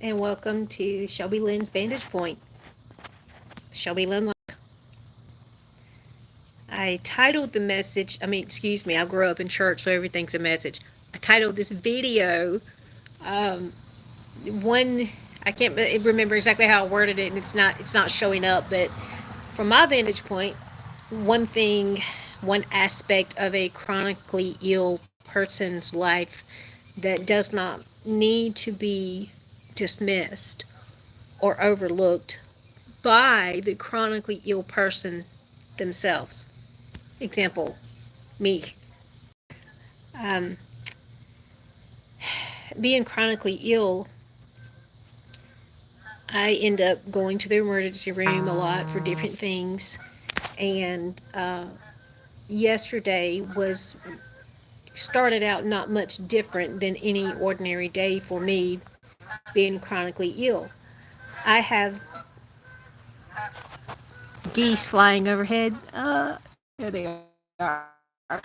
and welcome to Shelby Lynn's Vantage Point. Shelby Lynn. I titled the message, excuse me, I grew up in church, so everything's a message. I titled this video, um, one, I can't remember exactly how I worded it, and it's not showing up, but from my vantage point, one thing, one aspect of a chronically ill person's life that does not need to be dismissed or overlooked by the chronically ill person themselves. Example, me. Um, Being chronically ill, I end up going to the emergency room a lot for different things. And yesterday was started out not much different than any ordinary day for me being chronically ill. I have geese flying overhead. There they are. I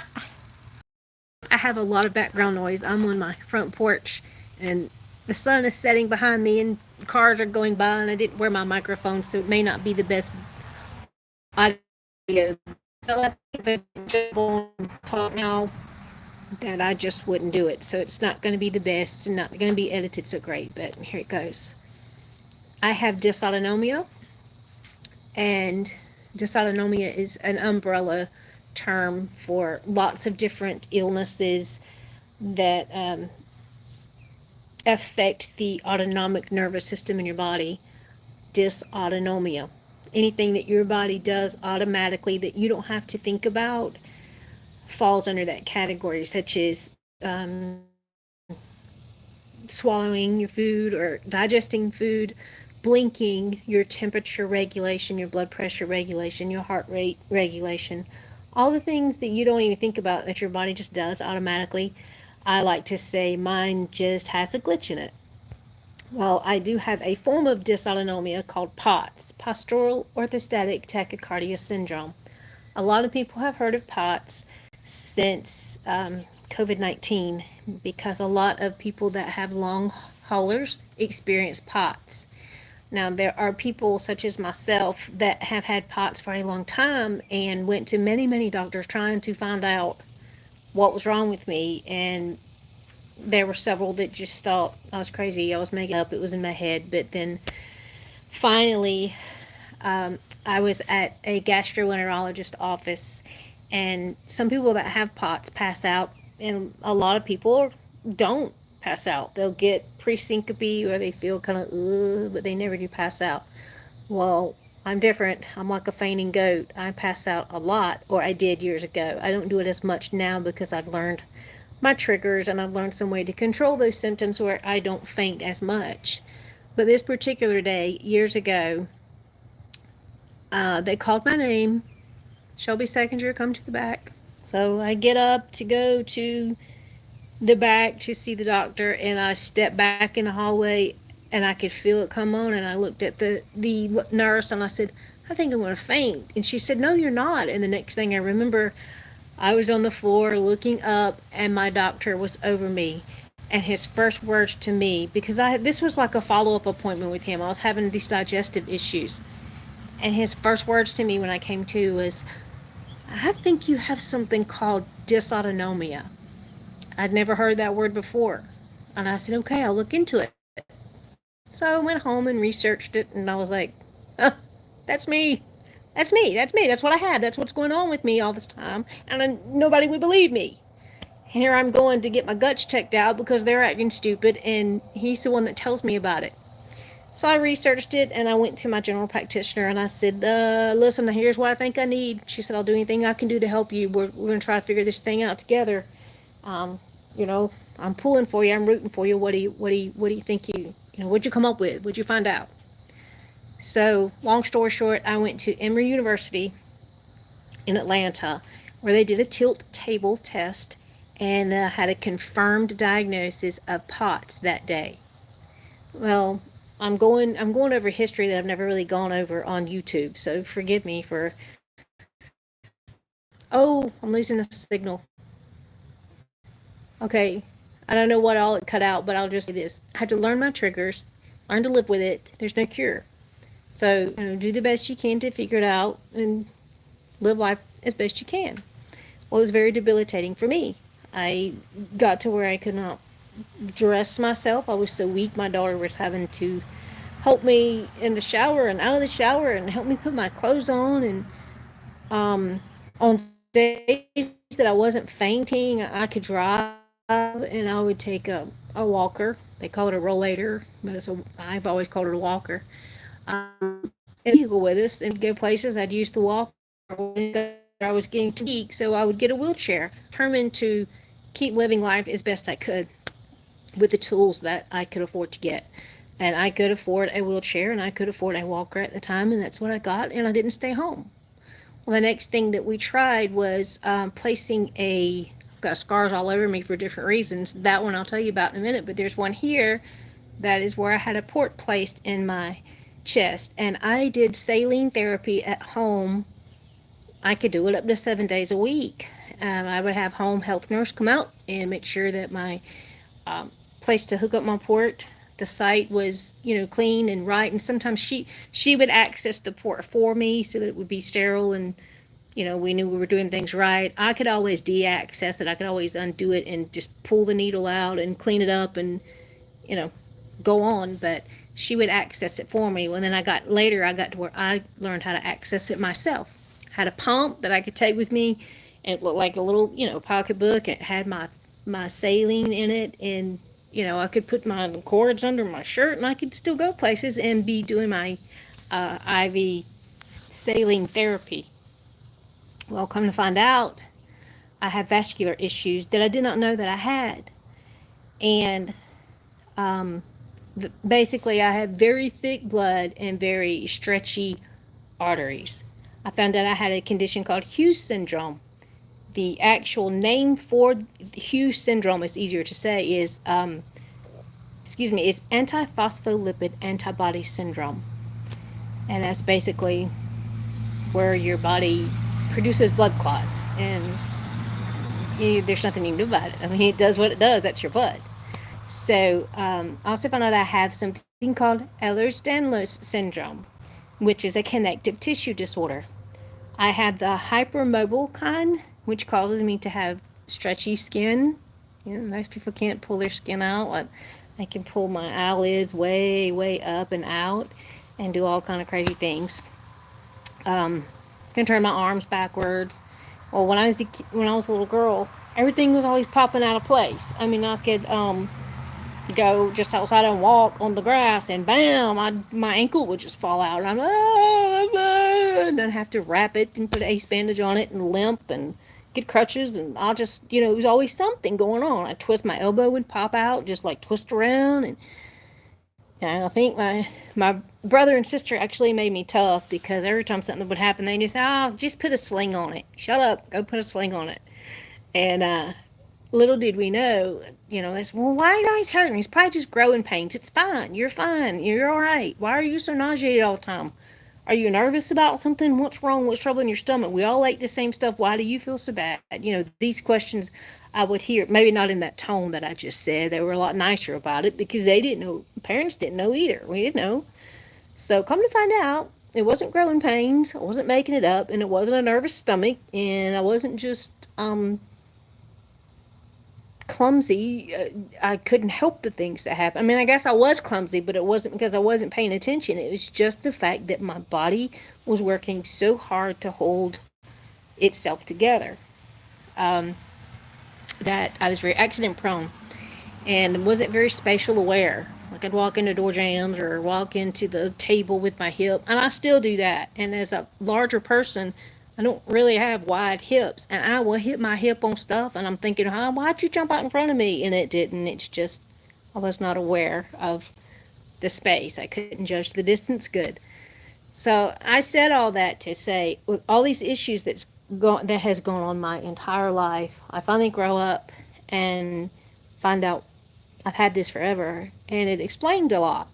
have a lot of background noise. I'm on my front porch, and the sun is setting behind me, and cars are going by, and I didn't wear my microphone, so it may not be the best audio. But I talk now that I just wouldn't do it. So it's not going to be the best and not going to be edited so great, but here it goes. I have dysautonomia, and dysautonomia is an umbrella term for lots of different illnesses that affect the autonomic nervous system in your body. Dysautonomia. Anything that your body does automatically that you don't have to think about falls under that category, such as swallowing your food or digesting food, blinking, your temperature regulation, your blood pressure regulation, your heart rate regulation, all the things that you don't even think about that your body just does automatically. I like to say mine just has a glitch in it. Well, I do have a form of dysautonomia called POTS, postural orthostatic tachycardia syndrome. A lot of people have heard of POTS since COVID 19 because a lot of people that have long haulers experience POTS. Now, there are people such as myself that have had POTS for a long time and went to many, many doctors trying to find out what was wrong with me. And there were several that just thought I was crazy. I was making it up. It was in my head. But then finally, I was at a gastroenterologist office, and some people that have POTS pass out, and a lot of people don't pass out. They'll get pre-syncope or they feel kind of but they never do pass out. Well, I'm different. I'm like a fainting goat. I pass out a lot, or I did years ago. I don't do it as much now because I've learned my triggers and I've learned some way to control those symptoms where I don't faint as much. But this particular day, years ago, they called my name. Shelby Secondier, come to the back. So I get up to go to the back to see the doctor, and I step back in the hallway, and I could feel it come on. And I looked at the nurse, and I said, "I think I'm going to faint." And she said, "No, you're not." And the next thing I remember, I was on the floor looking up, and my doctor was over me. And his first words to me, because this was like a follow up appointment with him. I was having these digestive issues, and his first words to me when I came to was, "I think you have something called dysautonomia." I'd never heard that word before. And I said, "Okay, I'll look into it." So I went home and researched it, and I was like, huh, that's me. That's me. That's me. That's what I had. That's what's going on with me all this time. And nobody would believe me. Here I'm going to get my guts checked out because they're acting stupid, and he's the one that tells me about it. So I researched it, and I went to my general practitioner, and I said, "Listen, here's what I think I need." She said, "I'll do anything I can do to help you. We're going to try to figure this thing out together. Um, you know, I'm pulling for you. I'm rooting for you. What do you think what'd you come up with? What'd you find out?" So, long story short, I went to Emory University in Atlanta, where they did a tilt table test and had a confirmed diagnosis of POTS that day. Well, I'm going over history that I've never really gone over on YouTube, so forgive me for. Oh, I'm losing a signal. Okay, I don't know what all it cut out, but I'll just say this: I had to learn my triggers. Learn to live with it. There's no cure. So, do the best you can to figure it out and live life as best you can. Well, it was very debilitating for me. I got to where I could not dress myself. I was so weak. My daughter was having to help me in the shower and out of the shower and help me put my clothes on. And on days that I wasn't fainting, I could drive and I would take a walker. They call it a rollator, but I've always called it a walker. And take my vehicle with us and go places. I'd use the walker. I was getting too weak, so I would get a wheelchair. Determined to keep living life as best I could with the tools that I could afford to get. And I could afford a wheelchair and I could afford a walker at the time, and that's what I got, and I didn't stay home. Well, the next thing that we tried was placing I've got scars all over me for different reasons. That one I'll tell you about in a minute, but there's one here that is where I had a port placed in my chest, and I did saline therapy at home. I could do it up to 7 days a week. I would have home health nurse come out and make sure that my place to hook up my port, the site was clean and right. And sometimes she would access the port for me so that it would be sterile and we knew we were doing things right. I could always de-access it. I could always undo it and just pull the needle out and clean it up and you know go on. But she would access it for me. And then I got to where I learned how to access it myself. Had a pump that I could take with me, and it looked like a little pocketbook. It had my saline in it, and I could put my cords under my shirt, and I could still go places and be doing my IV saline therapy. Well, come to find out, I have vascular issues that I did not know that I had, and um, basically, I have very thick blood and very stretchy arteries. I found out I had a condition called Hughes syndrome. The actual name for Hughes syndrome is easier to say is is antiphospholipid antibody syndrome, and that's basically where your body produces blood clots, and there's nothing you can do about it. I mean, it does what it does. That's your blood. So I also found out I have something called Ehlers-Danlos syndrome, which is a connective tissue disorder. I have the hypermobile kind, which causes me to have stretchy skin. Most people can't pull their skin out. I can pull my eyelids way, way up and out and do all kind of crazy things. Can turn my arms backwards. Well, when I was a little girl, everything was always popping out of place. I mean, I could go just outside and walk on the grass, and bam, my ankle would just fall out, and I'm and then have to wrap it and put an ace bandage on it and limp and get crutches, and I'll just it was always something going on. I twist my elbow would pop out, just like twist around, and I think my brother and sister actually made me tough because every time something would happen, they just say, "Oh, just put a sling on it. Shut up, go put a sling on it." And little did we know, that's, well, why are your eyes hurting? It's probably just growing pains. It's fine. You're fine. You're all right. Why are you so nauseated all the time? Are you nervous about something? What's wrong? What's trouble in your stomach? We all ate the same stuff. Why do you feel so bad? These questions I would hear, maybe not in that tone that I just said. They were a lot nicer about it because they didn't know. Parents didn't know either. We didn't know. So come to find out, it wasn't growing pains. I wasn't making it up, and it wasn't a nervous stomach, and I wasn't just clumsy. I couldn't help the things that happened. I mean, I guess I was clumsy, but it wasn't because I wasn't paying attention. It was just the fact that my body was working so hard to hold itself together, um, that I was very accident prone and wasn't very spatial aware. Like I'd walk into door jams or walk into the table with my hip, and I still do that. And as a larger person, I don't really have wide hips, and I will hit my hip on stuff, and I'm thinking, why'd you jump out in front of me? And it didn't. It's just I was not aware of the space. I couldn't judge the distance good. So I said all that to say, with all these issues that has gone on my entire life, I finally grow up and find out I've had this forever, and it explained a lot.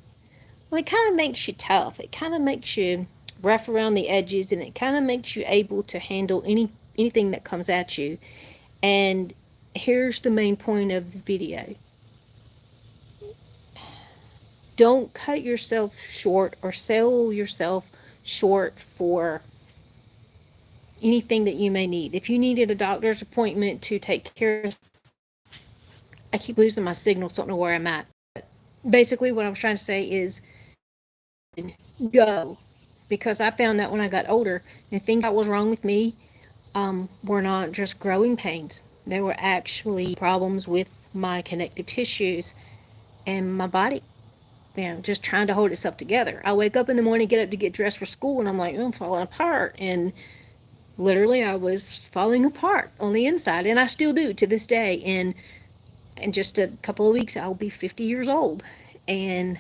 Well, it kind of makes you tough. It kind of makes you rough around the edges, and it kind of makes you able to handle anything that comes at you. And here's the main point of the video. don't cut yourself short or sell yourself short for anything that you may need. If you needed a doctor's appointment to take care of, I keep losing my signal, so I don't know where I'm at. Basically, what I was trying to say is go, because I found that when I got older and things that was wrong with me were not just growing pains. There were actually problems with my connective tissues and my body. Just trying to hold itself together. I wake up in the morning, get up to get dressed for school, and I'm like, oh, I'm falling apart. And literally, I was falling apart on the inside, and I still do to this day. And in just a couple of weeks, I'll be 50 years old. And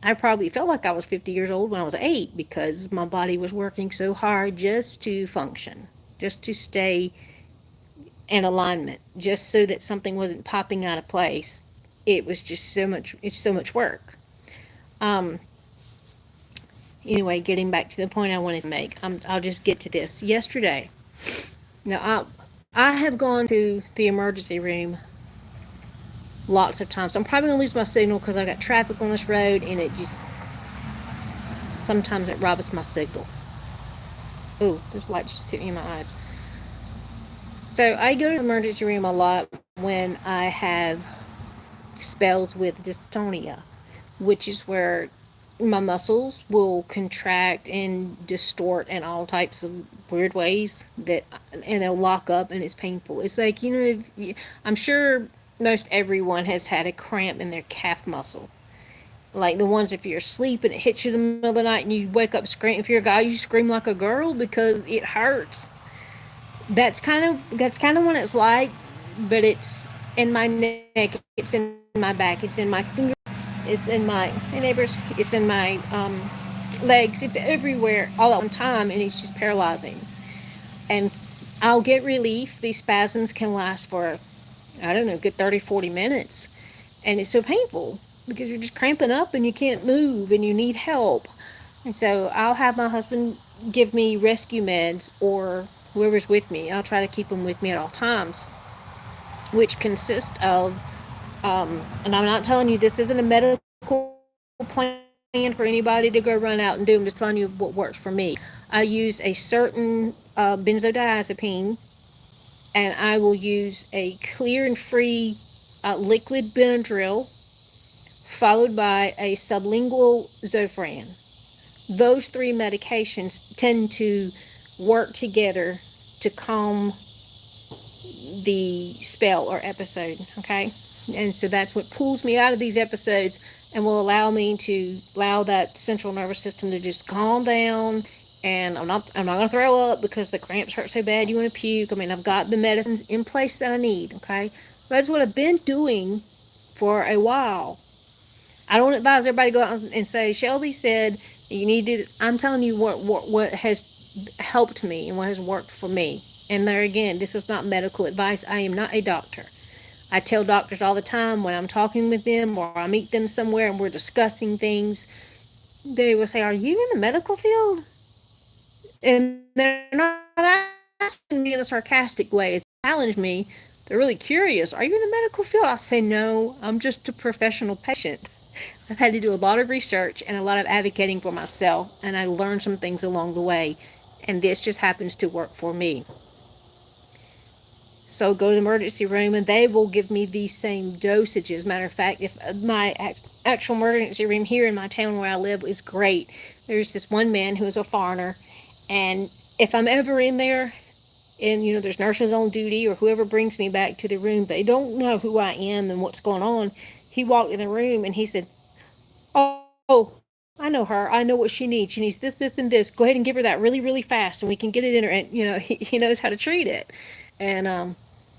I probably felt like I was 50 years old when I was 8 because my body was working so hard just to function, just to stay in alignment, just so that something wasn't popping out of place. It was just it's so much work. Um, anyway, getting back to the point I wanted to make, I'll just get to this. Yesterday, now I have gone to the emergency room lots of times. I'm probably gonna lose my signal because I got traffic on this road, and it just sometimes it robs my signal. Ooh, there's lights just hitting me in my eyes. So I go to the emergency room a lot when I have spells with dystonia, which is where my muscles will contract and distort in all types of weird ways and they'll lock up and it's painful. It's like, I'm sure most everyone has had a cramp in their calf muscle. Like the ones if you're asleep and it hits you in the middle of the night and you wake up scream. If you're a guy, you scream like a girl because it hurts. That's kind of what it's like, but it's in my neck, it's in my back, it's in my finger, it's in my neighbors, it's in my legs, it's everywhere all at one time, and it's just paralyzing. And I'll get relief. These spasms can last for, I don't know, good 30, 40 minutes, and it's so painful because you're just cramping up and you can't move and you need help. And so I'll have my husband give me rescue meds or whoever's with me. I'll try to keep them with me at all times, which consist of, and I'm not telling you this isn't a medical plan for anybody to go run out and do. I'm just telling you what works for me. I use a certain benzodiazepine, and I will use a clear and free liquid Benadryl, followed by a sublingual Zofran. Those three medications tend to work together to calm the spell or episode, okay? And so that's what pulls me out of these episodes and will allow me to allow that central nervous system to just calm down. And I'm not gonna throw up because the cramps hurt so bad you want to puke. I mean, I've got the medicines in place that I need, okay? So that's what I've been doing for a while. I don't advise everybody to go out and say Shelby said you need to. I'm telling you what has helped me and what has worked for me. And there again, this is not medical advice. I am not a doctor. I tell doctors all the time when I'm talking with them or I meet them somewhere and we're discussing things, they will say, "Are you in the medical field?" And they're not asking me in a sarcastic way. It's challenge me. They're really curious. Are you in the medical field? I say, no, I'm just a professional patient. I've had to do a lot of research and a lot of advocating for myself, and I learned some things along the way, and this just happens to work for me. So go to the emergency room, and they will give me these same dosages. Matter of fact, if my actual emergency room here in my town where I live is great, there's this one man who is a foreigner, and if I'm ever in there, and there's nurses on duty or whoever brings me back to the room, they don't know who I am and what's going on. He walked in the room and he said, "Oh, I know her. I know what she needs. She needs this, this, and this. Go ahead and give her that really, really fast, and we can get it in her." And he knows how to treat it, and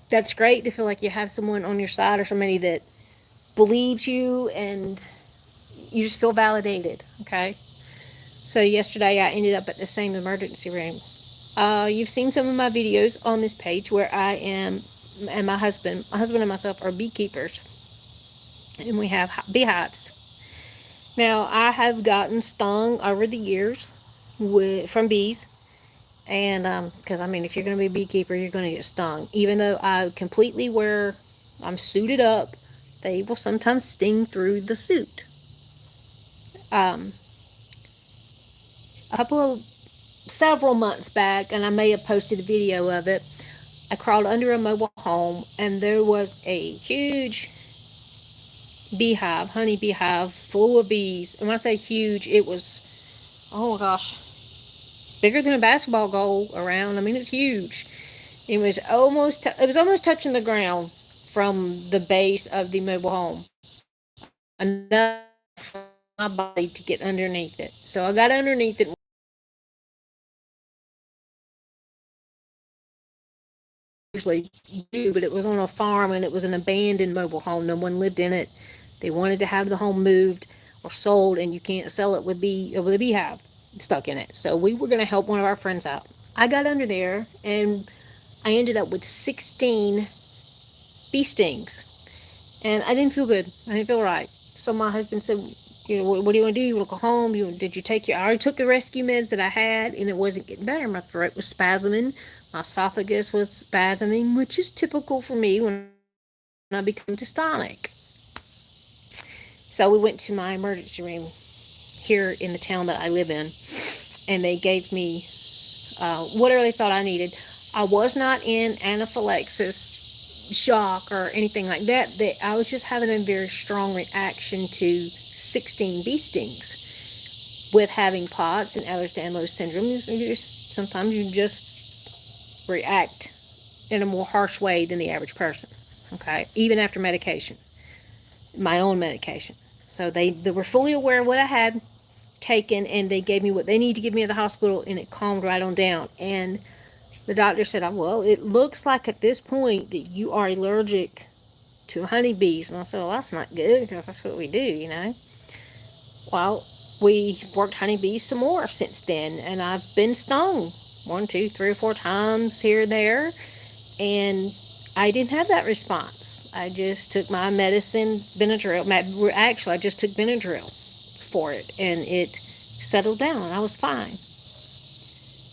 that's great to feel like you have someone on your side or somebody that believes you, and you just feel validated. Okay. So yesterday I ended up at the same emergency room. You've seen some of my videos on this page where I am, and my husband and myself are beekeepers, and we have beehives. Now, I have gotten stung over the years from bees, and because I mean, if you're going to be a beekeeper, you're going to get stung. Even though I'm suited up, they will sometimes sting through the suit. Um, a couple of several months back, and I may have posted a video of it. I crawled under a mobile home, and there was a huge beehive, honey beehive, full of bees. And when I say huge, it was, oh my gosh, bigger than a basketball goal around. I mean, it's huge. It was almost touching the ground from the base of the mobile home, enough for my body to get underneath it. So I got underneath it. Usually do, but it was on a farm and it was an abandoned mobile home. No one lived in it. They wanted to have the home moved or sold, and you can't sell it with a beehive stuck in it. So we were going to help one of our friends out. I got under there and I ended up with 16 bee stings, and I didn't feel good. I didn't feel right. So my husband said, what do you want to do? You want to go home? Did you take I already took the rescue meds that I had, and it wasn't getting better. My throat was spasming. My esophagus was spasming, which is typical for me when I become dystonic. So we went to my emergency room here in the town that I live in, and they gave me whatever they thought I needed. I was not in anaphylaxis shock or anything like that. I was just having a very strong reaction to 16 bee stings. With having POTS and Ehlers-Danlos syndrome, sometimes you just react in a more harsh way than the average person. Okay, even after medication, my own medication. So they were fully aware of what I had taken, and they gave me what they needed to give me at the hospital, and it calmed right on down. And the doctor said, well, it looks like at this point that you are allergic to honeybees. And I said, well, that's not good, because that's what we do. Well, we worked honeybees some more since then, and I've been stung 1, 2, 3, or 4 times here and there, and I didn't have that response. I just took my medicine, Benadryl. Actually, I just took Benadryl for it, and it settled down, and I was fine.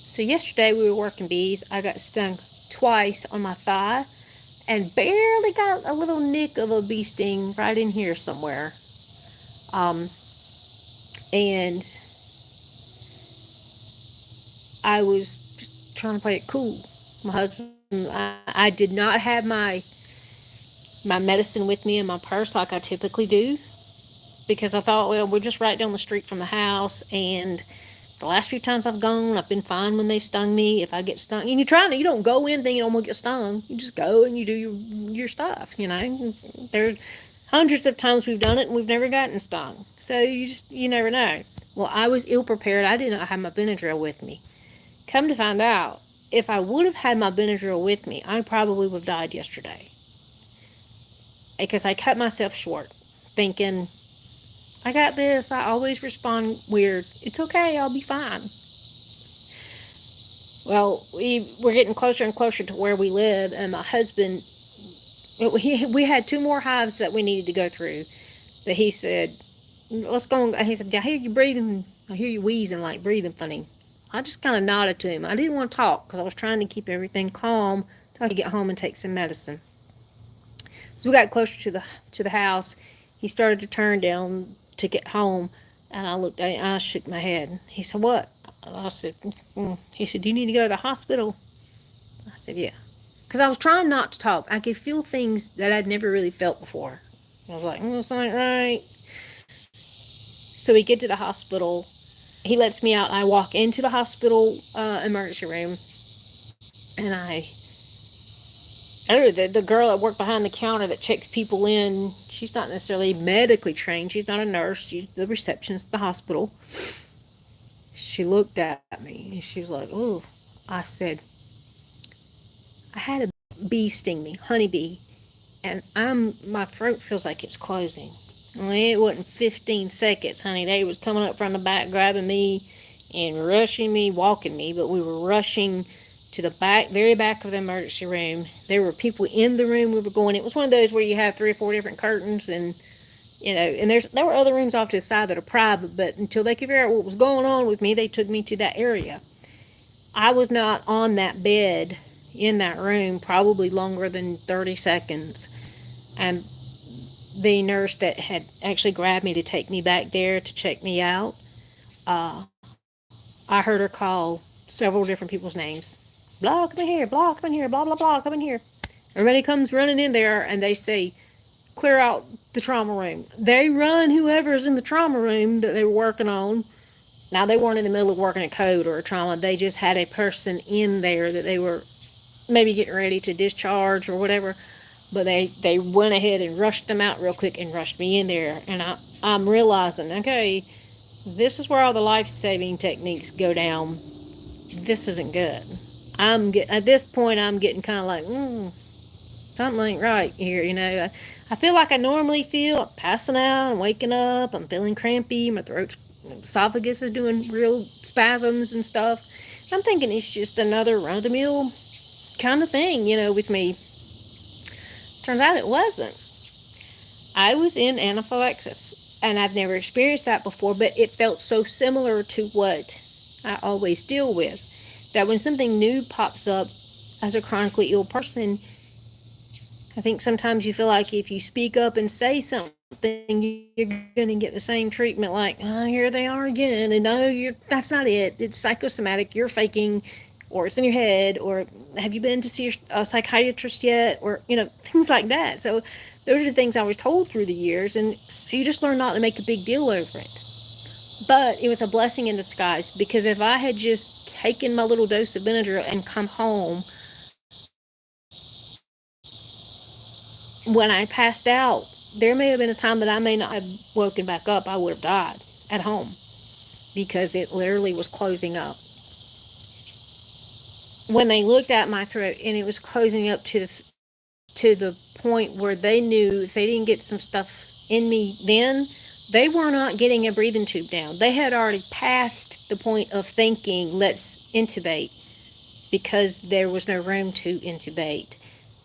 So yesterday we were working bees. I got stung twice on my thigh and barely got a little nick of a bee sting right in here somewhere. And I was trying to play it cool. My husband, I did not have my medicine with me in my purse like I typically do, because I thought, well, we're just right down the street from the house, and the last few times I've gone, I've been fine when they've stung me. If I get stung, and you don't go in thinking I'm gonna get stung. You just go and you do your stuff. There's hundreds of times we've done it and we've never gotten stung. So you never know. Well, I was ill prepared. I did not have my Benadryl with me. Come to find out, if I would have had my Benadryl with me, I probably would have died yesterday, because I cut myself short, thinking, I got this. I always respond weird. It's okay. I'll be fine. Well, we're getting closer and closer to where we live, and my husband, we had 2 more hives that we needed to go through. That he said, let's go. He said, I hear you breathing. I hear you wheezing, like breathing funny. I just kind of nodded to him. I didn't want to talk because I was trying to keep everything calm until I could get home and take some medicine. So we got closer to the house. He started to turn down to get home, and I looked at him. I shook my head. He said, "What?" I said, He said, "Do you need to go to the hospital?" I said, "Yeah," because I was trying not to talk. I could feel things that I'd never really felt before. I was like, "This ain't right." So we get to the hospital. He lets me out. I walk into the hospital emergency room, and I don't know, the girl that worked behind the counter that checks people in, she's not necessarily medically trained. She's not a nurse. She's the receptionist at the hospital. She looked at me and she was like, "Oh." I said, "I had a bee sting me, honeybee, and my throat feels like it's closing." Well, it wasn't 15 seconds, honey. They was coming up from the back, grabbing me and rushing me, walking me, but we were rushing to the very back of the emergency room. There were people in the room we were going. It was one of those where you have 3 or 4 different curtains, and and there were other rooms off to the side that are private, but until they could figure out what was going on with me, they took me to that area. I was not on that bed in that room probably longer than 30 seconds. And the nurse that had actually grabbed me to take me back there to check me out, I heard her call several different people's names. Blah, come in here, blah, come in here, blah, blah, blah, come in here. Everybody comes running in there and they say, clear out the trauma room. They run whoever's in the trauma room that they were working on. Now, they weren't in the middle of working a code or a trauma. They just had a person in there that they were maybe getting ready to discharge or whatever. But they went ahead and rushed them out real quick and rushed me in there. And I'm realizing, okay, this is where all the life saving techniques go down. This isn't good. At this point, I'm getting kind of like, something ain't right here. I feel like I normally feel. I'm passing out. I'm waking up. I'm feeling crampy. My throat's esophagus is doing real spasms and stuff. I'm thinking it's just another run of the mill kind of thing, with me. Turns out it wasn't. I was in anaphylaxis, and I've never experienced that before, but it felt so similar to what I always deal with. That when something new pops up as a chronically ill person, I think sometimes you feel like if you speak up and say something, you're going to get the same treatment. Like, oh, here they are again, and no, that's not it. It's psychosomatic. You're faking, or it's in your head, or have you been to see a psychiatrist yet, or things like that. So those are the things I was told through the years, and so you just learn not to make a big deal over it. But it was a blessing in disguise, because if I had just taken my little dose of Benadryl and come home, when I passed out, there may have been a time that I may not have woken back up. I would have died at home because it literally was closing up. When they looked at my throat and it was closing up to the point where they knew if they didn't get some stuff in me then, they were not getting a breathing tube down. They had already passed the point of thinking, let's intubate, because there was no room to intubate.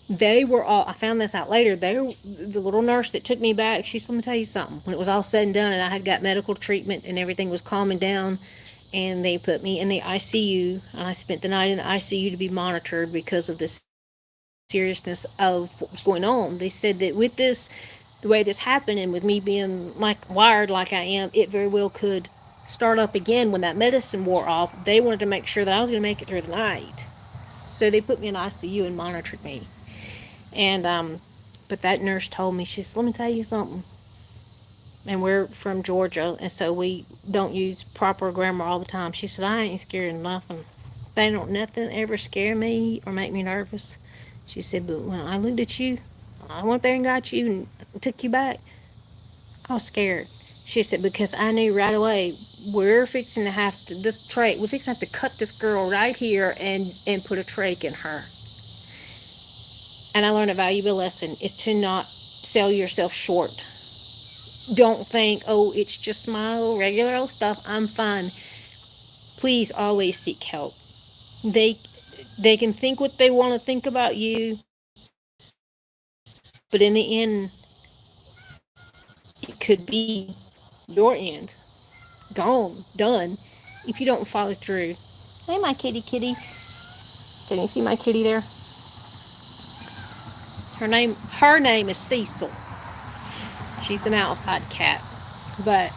They were all, I found this out later, the little nurse that took me back, she said, let me tell you something. When it was all said and done and I had got medical treatment and everything was calming down, and they put me in the ICU, and I spent the night in the ICU to be monitored because of the seriousness of what was going on. They said that with this, the way this happened, and with me being like wired like I am, it very well could start up again when that medicine wore off. They wanted to make sure that I was going to make it through the night. So they put me in ICU and monitored me. And but that nurse told me, she said, let me tell you something. And we're from Georgia, and so we don't use proper grammar all the time. She said, I ain't scared of nothing. They don't nothing ever scare me or make me nervous. She said, but when I looked at you, I went there and got you and took you back, I was scared. She said, because I knew right away, we're fixing to have to, we're fixing to have to cut this girl right here and put a trach in her. And I learned a valuable lesson is to not sell yourself short. Don't think, oh, it's just my little regular old stuff, I'm fine. Please always seek help. They they can think what they want to think about you, but in the end, it could be your end. Gone, done, if you don't follow through. Hey, my kitty. Can you see my kitty there? Her name is Cecil. She's an outside cat. But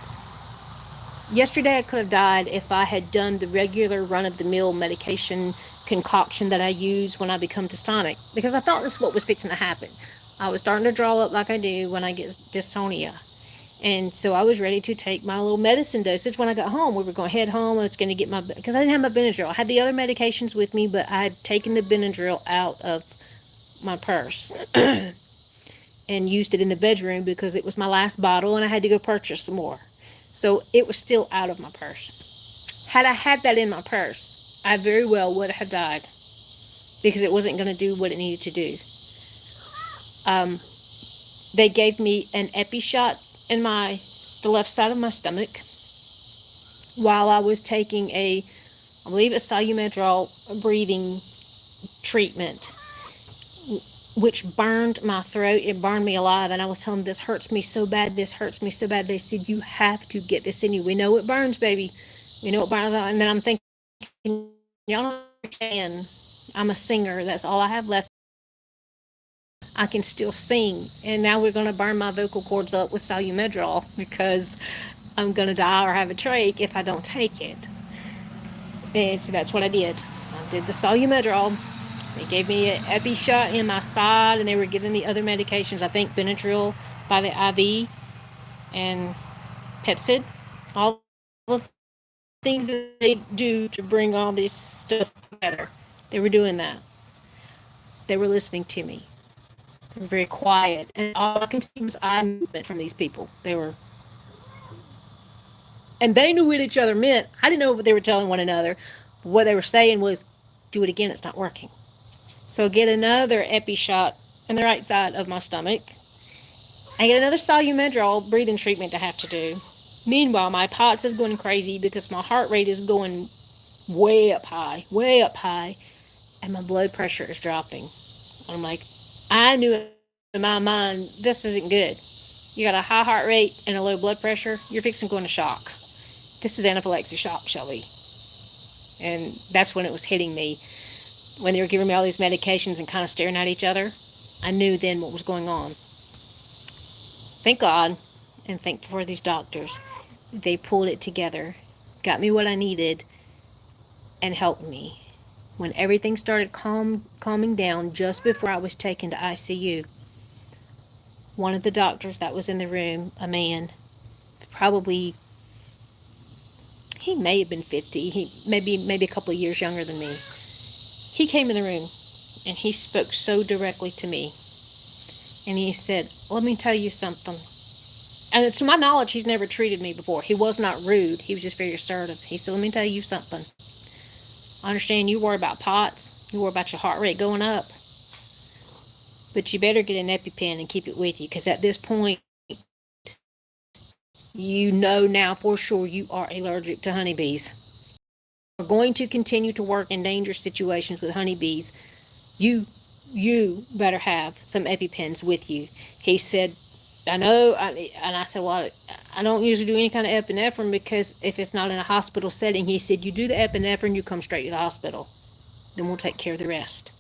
yesterday I could have died if I had done the regular run-of-the-mill medication concoction that I use when I become dystonic, because I thought that's what was fixing to happen. I was starting to draw up like I do when I get dystonia. And so I was ready to take my little medicine dosage when I got home. We were going to head home. I was going to get because I didn't have my Benadryl. I had the other medications with me, but I had taken the Benadryl out of my purse and used it in the bedroom because it was my last bottle and I had to go purchase some more. So it was still out of my purse. Had I had that in my purse, I very well would have died because it wasn't going to do what it needed to do. They gave me an epi shot in the left side of my stomach while I was taking I believe it's Salumedrol breathing treatment, which burned my throat. It burned me alive, and I was telling them, this hurts me so bad, this hurts me so bad. They said, you have to get this in you. We know it burns, baby. We know it burns. And then I'm thinking, y'all don't understand. I'm a singer. That's all I have left. I can still sing. And now we're going to burn my vocal cords up with Salumedrol because I'm going to die or have a trach if I don't take it. And so that's what I did. I did the Salumedrol. They gave me an epi shot in my side, and they were giving me other medications. I think Benadryl by the IV and Pepsid. All the things that they do to bring all this stuff together. They were doing that. They were listening to me. They were very quiet, and all I could see was eye movement from these people. And they knew what each other meant. I didn't know what they were telling one another. But what they were saying was, do it again, it's not working. So I get another epi shot in the right side of my stomach. I get another Salumedrol breathing treatment to have to do. Meanwhile, my POTS is going crazy because my heart rate is going way up high, and my blood pressure is dropping. I'm like, I knew in my mind, this isn't good. You got a high heart rate and a low blood pressure, you're fixing to go into shock. This is anaphylactic shock, Shelby. And that's when it was hitting me. When they were giving me all these medications and kind of staring at each other, I knew then what was going on. Thank God, and thank for these doctors. They pulled it together, got me what I needed, and helped me. When everything started calming down just before I was taken to ICU, one of the doctors that was in the room, a man, probably he may have been 50, he maybe a couple of years younger than me. He came in the room and he spoke so directly to me. And he said, "Let me tell you something." And to my knowledge, he's never treated me before. He was not rude. He was just very assertive. He said, "Let me tell you something. I understand you worry about POTS. You worry about your heart rate going up. But you better get an EpiPen and keep it with you, because at this point, you know now for sure you are allergic to honeybees. We're going to continue to work in dangerous situations with honeybees. You, you better have some EpiPens with you." He said, "I know," and I said, "Well, I don't usually do any kind of epinephrine because if it's not in a hospital setting," he said, "you do the epinephrine, you come straight to the hospital. Then we'll take care of the rest."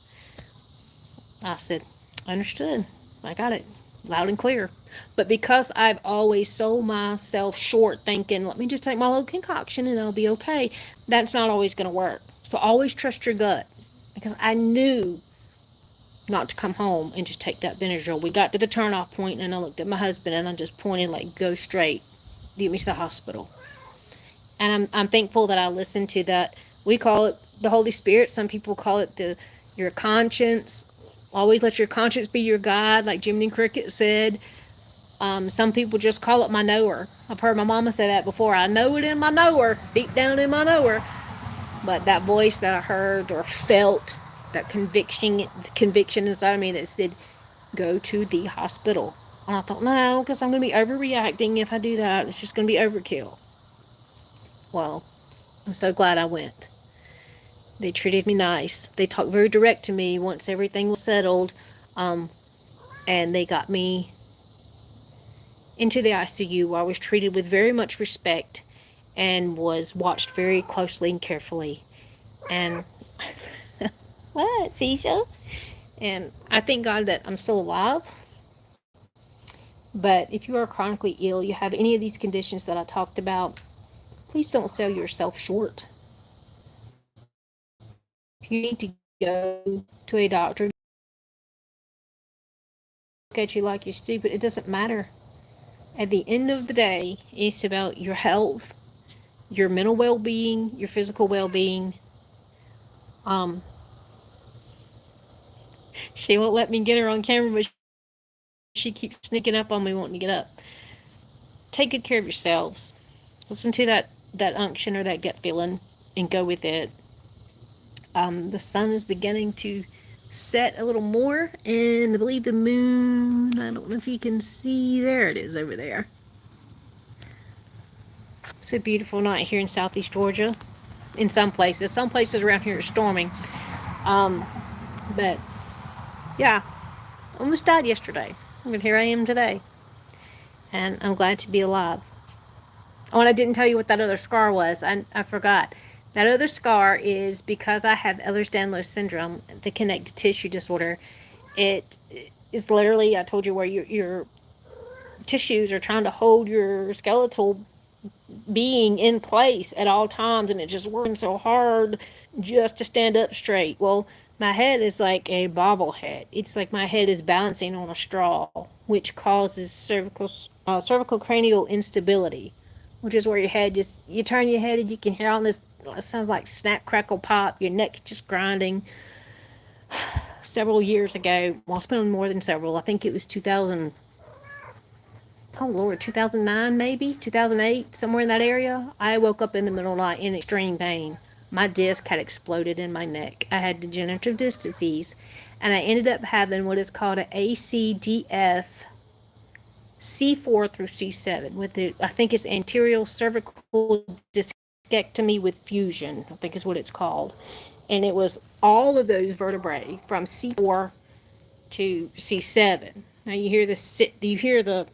I said, "Understood. I got it. Loud and clear." But because I've always sold myself short thinking, let me just take my little concoction and I'll be okay, that's not always going to work. So always trust your gut. Because I knew not to come home and just take that Benadryl. We got to the turnoff point and I looked at my husband and I just pointed like, "Go straight. Get me to the hospital." And I'm thankful that I listened to that. We call it the Holy Spirit. Some people call it your conscience. Always let your conscience be your guide, like Jiminy Cricket said. Some people just call it my knower. I've heard my mama say that before. I know it in my knower, deep down in my knower. But that voice that I heard or felt, that conviction inside of me that said, "Go to the hospital." And I thought, no, because I'm going to be overreacting if I do that. It's just going to be overkill. Well, I'm so glad I went. They treated me nice. They talked very direct to me once everything was settled. Um, and they got me into the ICU where I was treated with very much respect and was watched very closely and carefully. And what, Cecil? And I thank God that I'm still alive. But if you are chronically ill, you have any of these conditions that I talked about, please don't sell yourself short. If you need to go to a doctor, look at you like you're stupid, it doesn't matter. At the end of the day, it's about your health, your mental well-being, your physical well-being. Um, she won't let me get her on camera, but she keeps sneaking up on me wanting to get up. Take good care of yourselves. Listen to that unction or that gut feeling and go with it. The sun is beginning to set a little more, and I believe the moon, I don't know if you can see, there it is over there. It's a beautiful night here in southeast Georgia. In some places around here are storming. Um, but yeah, almost died yesterday, but here I am today, and I'm glad to be alive. Oh, and I didn't tell you what that other scar was. I forgot. That other scar is because I have Ehlers-Danlos syndrome, the connective tissue disorder. It is literally, I told you, where your tissues are trying to hold your skeletal being in place at all times, and it's just working so hard just to stand up straight. Well, my head is like a bobblehead. It's like my head is balancing on a straw, which causes cervical cranial instability, which is where your head just, you turn your head and you can hear all this. It sounds like snap crackle pop. Your neck just grinding. Several years ago, well, it's been more than several. I think it was 2000. Oh Lord, 2009 maybe, 2008, somewhere in that area. I woke up in the middle of the night in extreme pain. My disc had exploded in my neck. I had degenerative disc disease, and I ended up having what is called an ACDF C4 through C7 with the, I think it's anterior cervical discectomy with fusion, I think is what it's called. And it was all of those vertebrae from C4 to C7. Now you hear the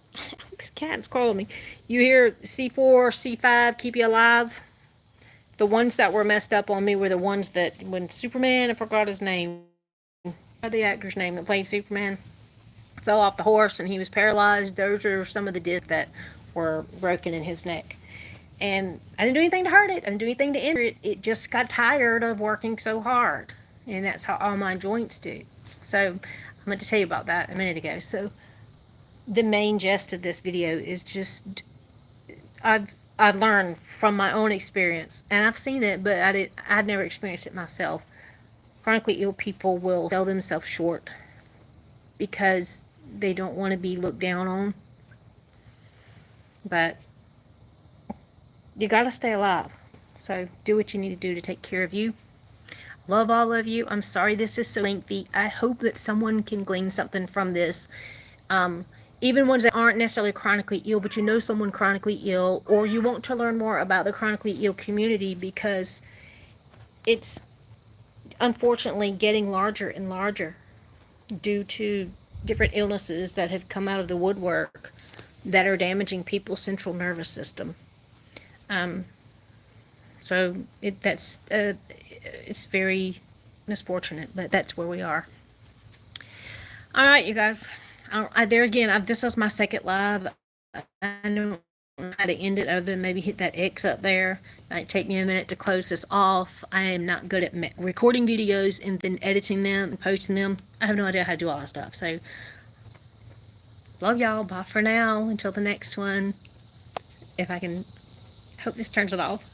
this cat's calling me. You hear C4, C5 keep you alive. The ones that were messed up on me were the ones that when Superman, I forgot his name, the actor's name that played Superman, fell off the horse and he was paralyzed. Those are some of the discs that were broken in his neck. And I didn't do anything to hurt it. I didn't do anything to injure it. It just got tired of working so hard. And that's how all my joints do. So I'm going to tell you about that a minute ago. So the main gist of this video is just I've learned from my own experience, and I've seen it, but I'd never experienced it myself. Chronically ill people will sell themselves short because they don't want to be looked down on. But you got to stay alive. So do what you need to do to take care of you. Love all of you. I'm sorry this is so lengthy. I hope that someone can glean something from this. Even ones that aren't necessarily chronically ill, but you know someone chronically ill, or you want to learn more about the chronically ill community, because it's unfortunately getting larger and larger due to different illnesses that have come out of the woodwork that are damaging people's central nervous system. So it's very misfortunate, but that's where we are. All right, you guys. There again, this is my second live. I don't know how to end it other than maybe hit that X up there. It might take me a minute to close this off. I am not good at recording videos and then editing them and posting them. I have no idea how to do all that stuff. So, love y'all. Bye for now. Until the next one. If I can, hope this turns it off.